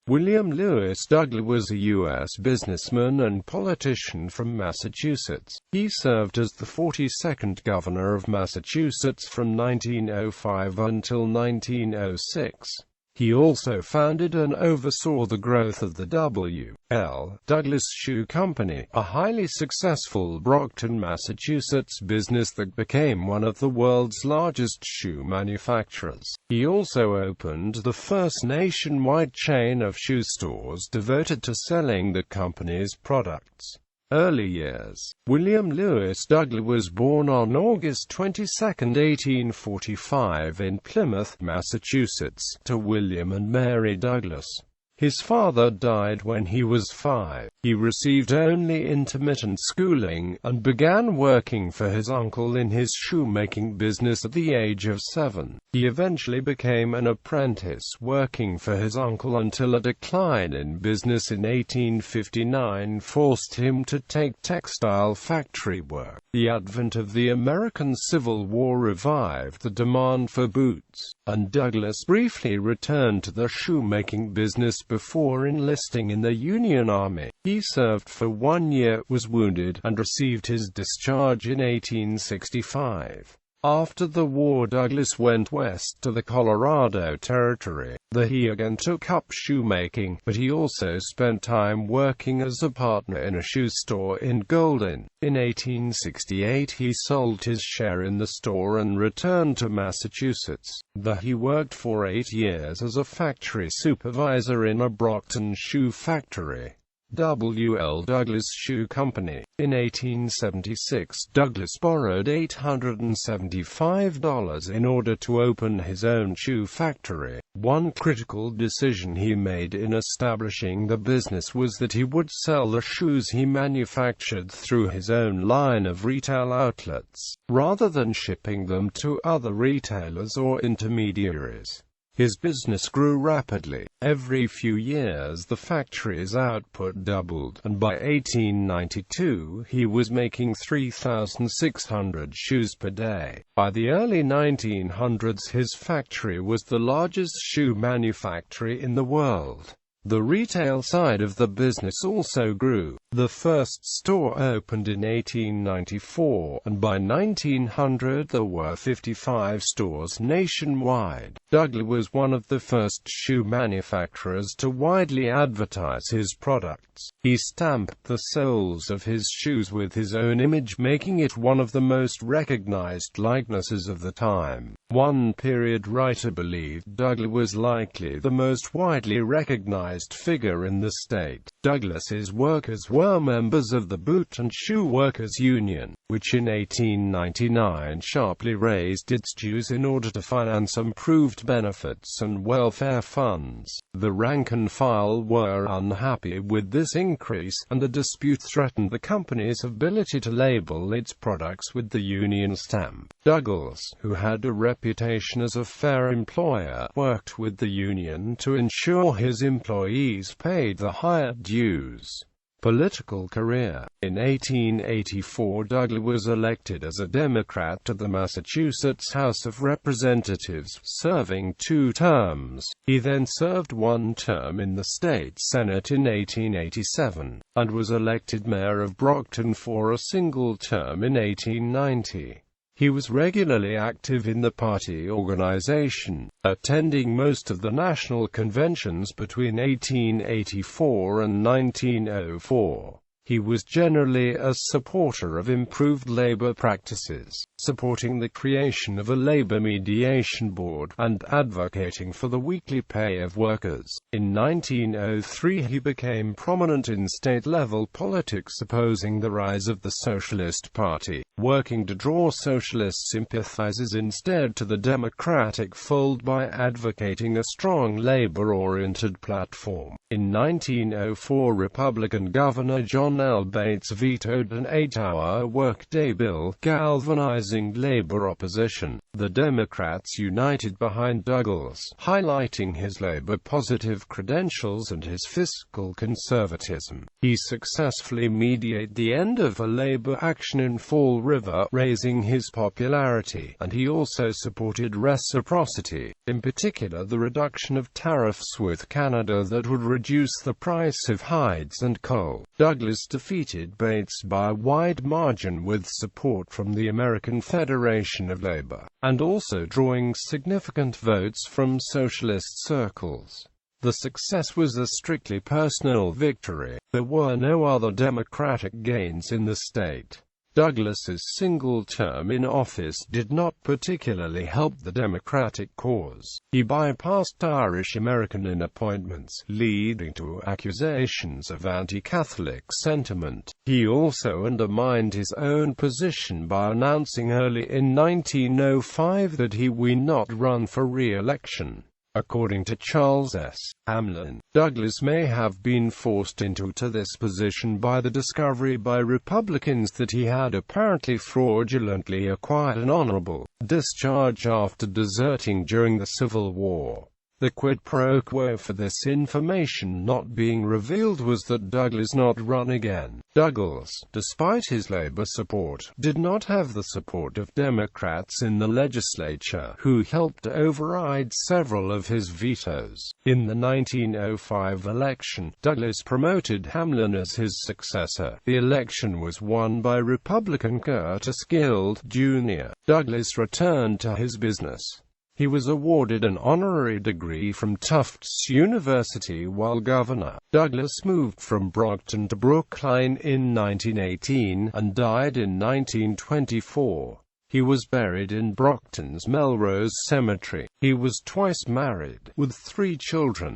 William Lewis Douglas was a U.S. businessman and politician from Massachusetts. He served as the 42nd governor of Massachusetts from 1905 until 1906. He also founded and oversaw the growth of the W.L. Douglas Shoe Company, a highly successful Brockton, Massachusetts business that became one of the world's largest shoe manufacturers. He also opened the first nationwide chain of shoe stores devoted to selling the company's products. Early years. William Lewis Douglas was born on August 22, 1845 in Plymouth, Massachusetts, to William and Mary Douglas. His father died when he was 5. He received only intermittent schooling, and began working for his uncle in his shoemaking business at the age of 7. He eventually became an apprentice working for his uncle until a decline in business in 1859 forced him to take textile factory work. The advent of the American Civil War revived the demand for boots, and Douglas briefly returned to the shoemaking business before enlisting in the Union Army. He served for 1 year, was wounded, and received his discharge in 1865. After the war, Douglas went west to the Colorado Territory. There he again took up shoemaking, but he also spent time working as a partner in a shoe store in Golden. In 1868 he sold his share in the store and returned to Massachusetts. There he worked for 8 years as a factory supervisor in a Brockton shoe factory. W.L. Douglas Shoe Company. In 1876, Douglas borrowed $875 in order to open his own shoe factory. One critical decision he made in establishing the business was that he would sell the shoes he manufactured through his own line of retail outlets, rather than shipping them to other retailers or intermediaries. His business grew rapidly. Every few years the factory's output doubled, and by 1892 he was making 3,600 shoes per day. By the early 1900s his factory was the largest shoe manufactory in the world. The retail side of the business also grew. The first store opened in 1894, and by 1900 there were 55 stores nationwide. Douglas was one of the first shoe manufacturers to widely advertise his products. He stamped the soles of his shoes with his own image, making it one of the most recognized likenesses of the time. One period writer believed Douglas was likely the most widely recognized figure in the state. Douglas's workers were members of the Boot and Shoe Workers Union, which in 1899 sharply raised its dues in order to finance improved benefits and welfare funds. The rank and file were unhappy with this increase, and the dispute threatened the company's ability to label its products with the union stamp. Douglas, who had a reputation as a fair employer, worked with the union to ensure his employees paid the higher dues. Political career. In 1884 Douglas was elected as a Democrat to the Massachusetts House of Representatives, serving 2 terms. He then served 1 term in the state Senate in 1887, and was elected mayor of Brockton for a single term in 1890. He was regularly active in the party organization, attending most of the national conventions between 1884 and 1904. He was generally a supporter of improved labor practices, supporting the creation of a labor mediation board, and advocating for the weekly pay of workers. In 1903 he became prominent in state-level politics, opposing the rise of the Socialist Party, working to draw socialist sympathizers instead to the Democratic fold by advocating a strong labor-oriented platform. In 1904 Republican Governor John Cornell Bates vetoed an 8-hour workday bill, galvanizing labor opposition. The Democrats united behind Douglas, highlighting his labor-positive credentials and his fiscal conservatism. He successfully mediated the end of a labor action in Fall River, raising his popularity, and he also supported reciprocity, in particular the reduction of tariffs with Canada that would reduce the price of hides and coal. Douglas defeated Bates by a wide margin with support from the American Federation of Labor, and also drawing significant votes from socialist circles. The success was a strictly personal victory. There were no other Democratic gains in the state. Douglas's single term in office did not particularly help the Democratic cause. He bypassed Irish-American in appointments, leading to accusations of anti-Catholic sentiment. He also undermined his own position by announcing early in 1905 that he would not run for re-election. According to Charles S. Hamlin, Douglas may have been forced into this position by the discovery by Republicans that he had apparently fraudulently acquired an honorable discharge after deserting during the Civil War. The quid pro quo for this information not being revealed was that Douglas not run again. Douglas, despite his labor support, did not have the support of Democrats in the legislature, who helped override several of his vetoes. In the 1905 election, Douglas promoted Hamlin as his successor. The election was won by Republican Curtis Guild, Jr. Douglas returned to his business. He was awarded an honorary degree from Tufts University while governor. Douglas moved from Brockton to Brookline in 1918, and died in 1924. He was buried in Brockton's Melrose Cemetery. He was twice married, with 3 children.